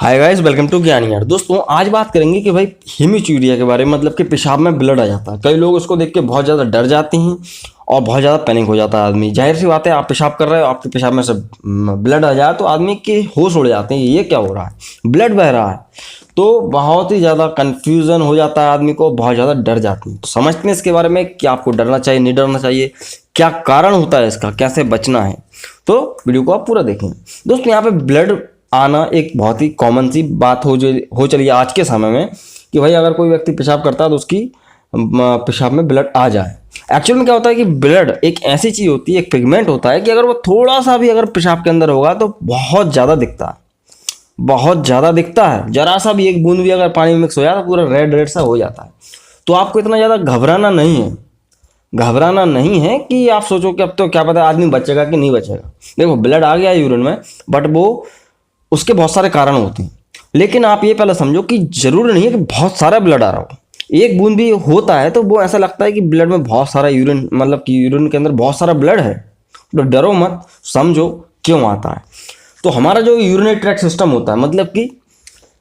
Hi guys, welcome to ज्ञान यार। दोस्तों आज बात करेंगे कि भाई हीमीचूरिया के बारे में, मतलब कि पेशाब में ब्लड आ जाता है। कई लोग उसको देख के बहुत ज़्यादा डर जाते हैं और बहुत ज़्यादा पैनिक हो जाता है आदमी। जाहिर सी बात है, आप पेशाब कर रहे हो, आपके पेशाब में से ब्लड आ जाए तो आदमी के होश उड़ जाते हैं, ये क्या हो रहा है, ब्लड बह रहा है। तो बहुत ही ज़्यादा कन्फ्यूज़न हो जाता है आदमी को, बहुत ज़्यादा डर जाते हैं। तो समझते हैं इसके बारे में कि आपको डरना चाहिए, नहीं डरना चाहिए, क्या कारण होता है इसका, कैसे बचना है। तो वीडियो को आप पूरा देखें। दोस्तों यहाँ पे ब्लड आना एक बहुत ही कॉमन सी बात हो चली है आज के समय में कि भाई अगर कोई व्यक्ति पेशाब करता है तो उसकी पेशाब में ब्लड आ जाए। एक्चुअल में क्या होता है कि ब्लड एक ऐसी चीज़ होती है, एक पिगमेंट होता है कि अगर वो थोड़ा सा भी अगर पेशाब के अंदर होगा तो बहुत ज़्यादा दिखता है, बहुत ज़्यादा दिखता है। जरा सा भी एक बूंद भी अगर पानी में मिक्स हो जाए तो पूरा रेड रेड सा हो जाता है। तो आपको इतना ज़्यादा घबराना नहीं है, घबराना नहीं है कि आप सोचो कि अब तो क्या पता आदमी बचेगा कि नहीं बचेगा। देखो ब्लड आ गया यूरिन में, बट वो उसके बहुत सारे कारण होते हैं। लेकिन आप ये पहले समझो कि जरूरी नहीं है कि बहुत सारा ब्लड आ रहा हो। एक बूंद भी होता है तो वो ऐसा लगता है कि ब्लड में बहुत सारा यूरिन, मतलब कि यूरिन के अंदर बहुत सारा ब्लड है। तो डरो मत, समझो क्यों आता है। तो हमारा जो यूरिनरी ट्रैक्ट सिस्टम होता है, मतलब कि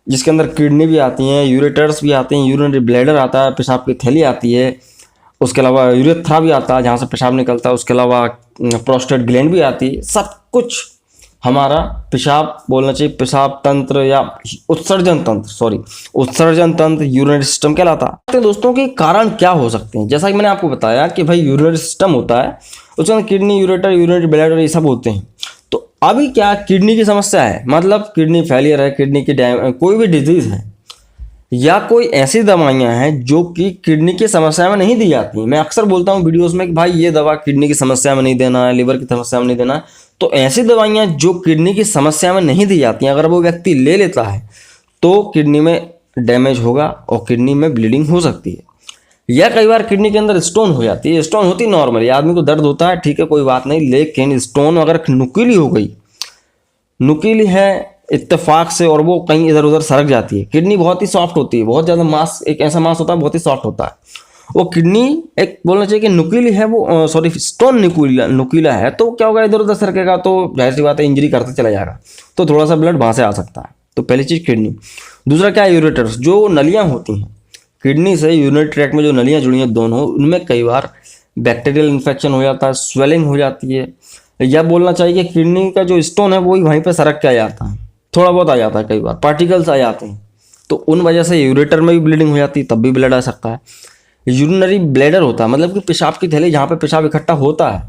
जिसके अंदर किडनी भी आती हैं, यूरेटर्स भी आते हैं, यूरिनरी ब्लैडर आता है, पेशाब की थैली आती है, उसके अलावा यूरेथ्रा भी आता है जहाँ से पेशाब निकलता है, उसके अलावा प्रोस्टेट ग्लैंड भी आती है। सब कुछ हमारा पेशाब बोलना चाहिए, पेशाब तंत्र या उत्सर्जन तंत्र, उत्सर्जन तंत्र यूरिनरी सिस्टम कहलाता है। दोस्तों के कारण क्या हो सकते हैं, जैसा कि मैंने आपको बताया कि भाई यूरिनरी सिस्टम होता है, उसके अंदर किडनी, यूरेटर, यूरिनरी ब्लैडर ये सब होते हैं। तो अभी क्या किडनी की समस्या है, मतलब किडनी फेलियर है, किडनी की कोई भी डिजीज है, या कोई ऐसी दवाइयां हैं जो कि किडनी की समस्या में नहीं दी जाती। मैं अक्सर बोलता हूँ वीडियोस में कि भाई ये दवा किडनी की समस्या में नहीं देना है, लिवर की समस्या में नहीं देना है। तो ऐसी दवाइयां जो किडनी की समस्या में नहीं दी जाती हैं, अगर वो व्यक्ति ले लेता है तो किडनी में डैमेज होगा और किडनी में ब्लीडिंग हो सकती है। या कई बार किडनी के अंदर स्टोन हो जाती है। स्टोन होती नॉर्मली, आदमी को दर्द होता है, ठीक है, कोई बात नहीं, लेकिन स्टोन अगर नुकीली हो गई, नुकीली है इत्तेफाक से, और वो कहीं इधर उधर सरक जाती है। किडनी बहुत ही सॉफ्ट होती है, बहुत ज़्यादा मांस, एक ऐसा मांस होता है बहुत ही सॉफ्ट होता है। वो किडनी एक बोलना चाहिए कि नुकीली है, वो स्टोन नुकीला है, तो क्या होगा, इधर उधर सरकेगा तो जाहिर सी बात है इंजरी करते चला जाएगा। तो थोड़ा सा ब्लड वहाँ से आ सकता है। तो पहली चीज़ किडनी। दूसरा क्या है, यूरेटर्स, जो नलियाँ होती हैं किडनी से यूरिनरी ट्रैक्ट में, जो नलियाँ जुड़ी हैं दोनों, उनमें कई बार बैक्टीरियल इन्फेक्शन हो जाता है, स्वेलिंग हो जाती है, या बोलना चाहिए कि किडनी का जो स्टोन है वो ही वहीं पर सरक के आ जाता है, थोड़ा बहुत आ जाता है, कई बार पार्टिकल्स आ जाते हैं। तो उन वजह से यूरेटर में भी ब्लीडिंग हो जाती है, तब भी ब्लड आ सकता है। यूरिनरी ब्लैडर होता है, मतलब कि पेशाब की थैली जहाँ पे पेशाब इकट्ठा होता है,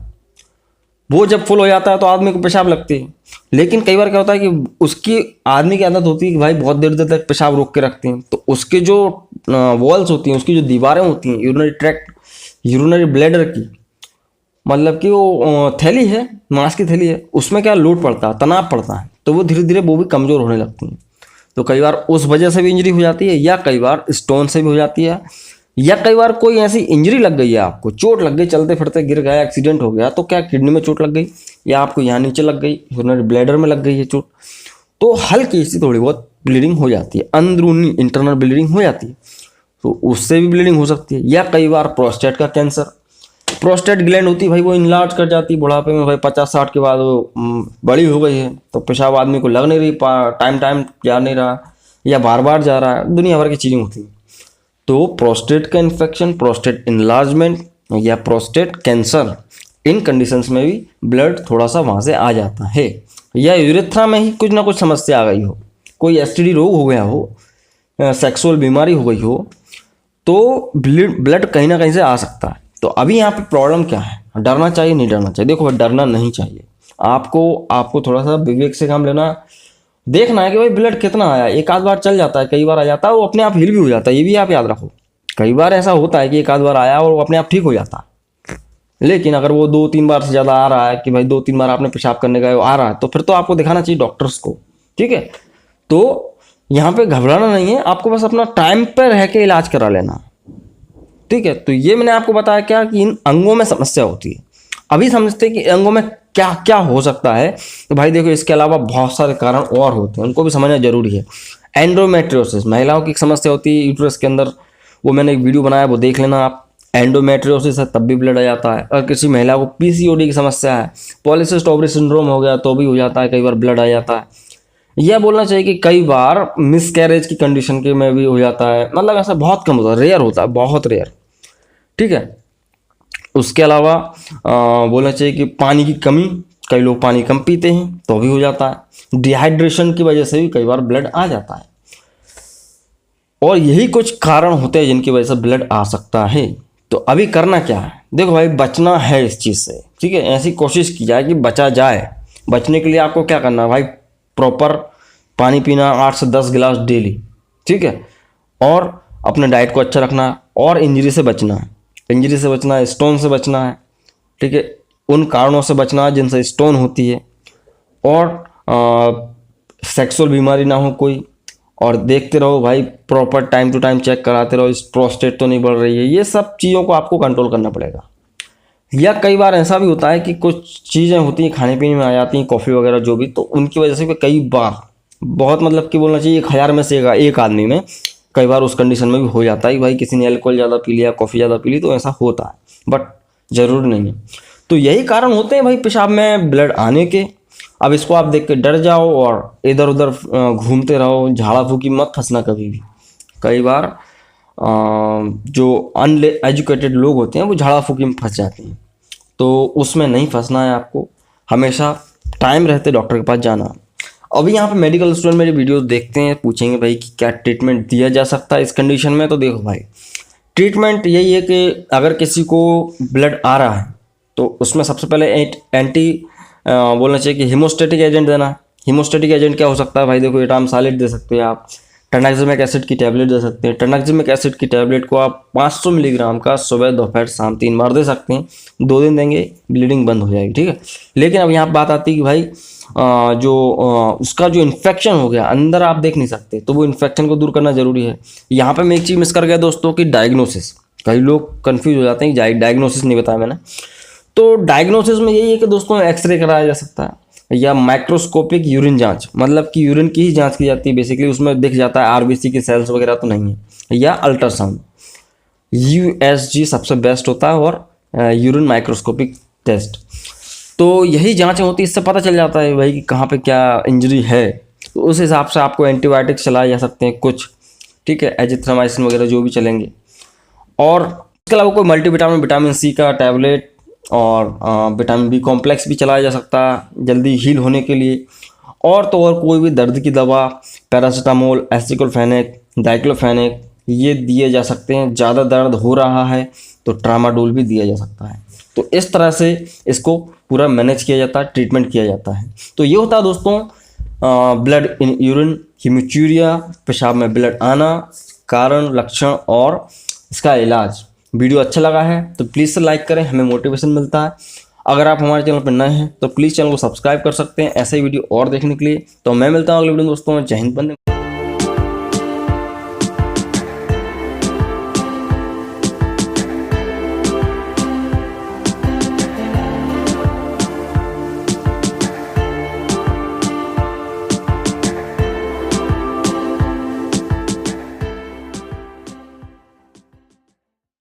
वो जब फुल हो जाता है तो आदमी को पेशाब लगती है। लेकिन कई बार क्या होता है कि उसकी आदमी की आदत होती है कि भाई बहुत देर देर तक पेशाब रोक के रखते हैं, तो उसके जो वॉल्स होती हैं, उसकी जो दीवारें होती हैं यूरिनरी ट्रैक्ट, यूरिनरी ब्लैडर की, मतलब कि वो थैली है, मांस की थैली है, उसमें क्या लोड पड़ता है, तनाव पड़ता है, तो वो धीरे धीरे वो भी कमज़ोर होने लगती हैं। तो कई बार उस वजह से भी इंजरी हो जाती है, या कई बार स्टोन से भी हो जाती है, या कई बार कोई ऐसी इंजरी लग गई है, आपको चोट लग गई, चलते फिरते गिर गया, एक्सीडेंट हो गया, तो क्या किडनी में चोट लग गई, या आपको यहाँ नीचे लग गई, यूरिनरी ब्लैडर में लग गई है चोट, तो हल्की सी थोड़ी बहुत ब्लीडिंग हो जाती है, अंदरूनी इंटरनल ब्लीडिंग हो जाती है, तो उससे भी ब्लीडिंग हो सकती है। या कई बार प्रोस्टेट का कैंसर, प्रोस्टेट ग्लैंड होती है भाई, वो इनलार्ज कर जाती है बुढ़ापे में, भाई 50-60 के बाद वो बड़ी हो गई है, तो पेशाब आदमी को लग नहीं रही, टाइम जा नहीं रहा, या बार बार जा रहा है, दुनिया भर की चीज़ें होती हैं। तो प्रोस्टेट का इन्फेक्शन, प्रोस्टेट इनलार्जमेंट या प्रोस्टेट कैंसर, इन कंडीशंस में भी ब्लड थोड़ा सा वहाँ से आ जाता है। या यूरेथ्रा में ही कुछ ना कुछ समस्या आ गई हो, कोई एसटीडी रोग हो गया हो, सेक्सुअल बीमारी हो गई हो, तो ब्लड कहीं ना कहीं से आ सकता है। तो अभी यहाँ पे प्रॉब्लम क्या है, डरना चाहिए नहीं डरना चाहिए। देखो डरना नहीं चाहिए, आपको थोड़ा सा विवेक से काम लेना, देखना है कि भाई ब्लड कितना आया। एक आध बार चल जाता है, कई बार आ जाता है, वो अपने आप हील भी हो जाता है, ये भी आप याद रखो। कई बार ऐसा होता है कि एक आध बार आया और वो अपने आप ठीक हो जाता है। लेकिन अगर वो 2-3 बार से ज़्यादा आ रहा है कि भाई 2-3 बार आपने पेशाब करने गए आ रहा है, तो फिर तो आपको दिखाना चाहिए डॉक्टर्स को, ठीक है। तो यहाँ पे घबराना नहीं है, आपको बस अपना टाइम पर रह के इलाज करा लेना, ठीक है। तो ये मैंने आपको बताया क्या कि इन अंगों में समस्या होती है। अभी समझते हैं कि अंगों में क्या क्या हो सकता है। तो भाई देखो, इसके अलावा बहुत सारे कारण और होते हैं, उनको भी समझना जरूरी है। एंडोमेट्रियोसिस महिलाओं की समस्या होती है यूट्रस के अंदर, वो मैंने एक वीडियो बनाया, वो देख लेना आप। एंडोमेट्रियोसिस है तब भी ब्लड आ जाता है। अगर किसी महिला को पीसीओडी की समस्या है, पॉलीसिस्टिक ओवरी सिंड्रोम हो गया तो भी हो जाता है, कई बार ब्लड आ जाता है। यह बोलना चाहिए कि कई बार मिसकैरेज की कंडीशन के में भी हो जाता है, मतलब ऐसा बहुत कम होता है, रेयर होता है, बहुत रेयर। ठीक है। उसके अलावा बोलना चाहिए कि पानी की कमी, कई लोग पानी कम पीते हैं तो भी हो जाता है। डिहाइड्रेशन की वजह से भी कई बार ब्लड आ जाता है, और यही कुछ कारण होते हैं जिनकी वजह से ब्लड आ सकता है। तो अभी करना क्या है, देखो भाई, बचना है इस चीज़ से। ठीक है, ऐसी कोशिश की जाए कि बचा जाए। बचने के लिए आपको क्या करना है भाई, प्रॉपर पानी पीना 8 से 10 गिलास डेली। ठीक है, और अपने डाइट को अच्छा रखना, और इंजरी से बचना है। इंजरी से बचना है, स्टोन से बचना है। ठीक है, उन कारणों से बचना है जिनसे स्टोन होती है, और सेक्सुअल बीमारी ना हो कोई। और देखते रहो भाई, proper time to time check कराते रहो, इस प्रोस्टेट तो नहीं बढ़ रही है। ये सब चीज़ों को आपको कंट्रोल करना पड़ेगा। या कई बार ऐसा भी होता है कि कुछ चीज़ें होती हैं खाने पीने में आ जाती हैं, कॉफ़ी वगैरह जो भी, तो उनकी वजह से भी कई बार, बहुत मतलब कि बोलना चाहिए 1000 में से एक आदमी में कई बार उस कंडीशन में भी हो जाता है कि भाई किसी ने अल्कोहल ज़्यादा पी लिया, कॉफ़ी ज़्यादा पी ली, तो ऐसा होता है, बट ज़रूरी नहीं है। तो यही कारण होते हैं भाई पेशाब में ब्लड आने के। अब इसको आप देख के डर जाओ और इधर उधर घूमते रहो, झाड़ा फूकी मत फंसना कभी भी। कई बार जो अनएजुकेटेड लोग होते हैं वो झाड़ा फूकी में फंस जाते हैं, तो उसमें नहीं फंसना है आपको। हमेशा टाइम रहते डॉक्टर के पास जाना। अभी यहाँ पे मेडिकल स्टूडेंट मेरी वीडियो देखते हैं, पूछेंगे भाई कि क्या ट्रीटमेंट दिया जा सकता है इस कंडीशन में। तो देखो भाई, ट्रीटमेंट यही है कि अगर किसी को ब्लड आ रहा है तो उसमें सबसे पहले एंटी बोलना चाहिए कि हीमोस्टेटिक एजेंट देना। हीमोस्टेटिक एजेंट क्या हो सकता है भाई, देखो एटामसालिट दे सकते हैं आप, टर्नक्सिमिक एसिड की टैबलेट दे सकते हैं। टर्नक्सिमिक एसिड की टैबलेट को आप 500 मिलीग्राम का सुबह दोपहर शाम 3 बार दे सकते हैं। 2 दिन देंगे, ब्लीडिंग बंद हो जाएगी। ठीक है, लेकिन अब यहाँ बात आती है कि भाई उसका जो इन्फेक्शन हो गया अंदर आप देख नहीं सकते, तो वो इन्फेक्शन को दूर करना जरूरी है। यहाँ पे मैं एक चीज़ मिस कर गया दोस्तों कि डायग्नोसिस, कई लोग कंफ्यूज हो जाते हैं, डायग्नोसिस नहीं बताया मैंने। तो डायग्नोसिस में यही है कि दोस्तों एक्सरे कराया जा सकता है, या माइक्रोस्कोपिक यूरिन जांच, मतलब कि यूरिन की ही जांच की जाती है बेसिकली, उसमें दिख जाता है आरबीसी के सेल्स वगैरह तो नहीं है। या अल्ट्रासाउंड, यूएसजी सबसे बेस्ट होता है, और यूरिन माइक्रोस्कोपिक टेस्ट। तो यही जांचें होती है, इससे पता चल जाता है भाई कि कहाँ पे क्या इंजरी है। तो उस हिसाब से आपको एंटीबायोटिक चलाए जा सकते हैं कुछ। ठीक है, एजिथ्रोमाइसिन वगैरह जो भी चलेंगे। और इसके अलावा कोई मल्टीविटामिन, विटामिन सी का टैबलेट और विटामिन बी कॉम्प्लेक्स भी चलाया जा सकता है जल्दी हील होने के लिए। और तो और कोई भी दर्द की दवा, पैरासीटामोल, एसिक्लोफेनेक, डाइक्लोफेनेक, ये दिए जा सकते हैं। ज़्यादा दर्द हो रहा है तो ट्रामाडोल भी दिया जा सकता है। तो इस तरह से इसको पूरा मैनेज किया जाता है, ट्रीटमेंट किया जाता है। तो ये होता है दोस्तों ब्लड इन यूरिन, हीमोचूरिया, पेशाब में ब्लड आना, कारण, लक्षण और इसका इलाज। वीडियो अच्छा लगा है तो प्लीज़ से लाइक करें, हमें मोटिवेशन मिलता है। अगर आप हमारे चैनल पर नए हैं तो प्लीज़ चैनल को सब्सक्राइब कर सकते हैं ऐसे ही वीडियो और देखने के लिए। तो मैं मिलता हूँ अगले वीडियो में दोस्तों। जय हिंद, वंदे।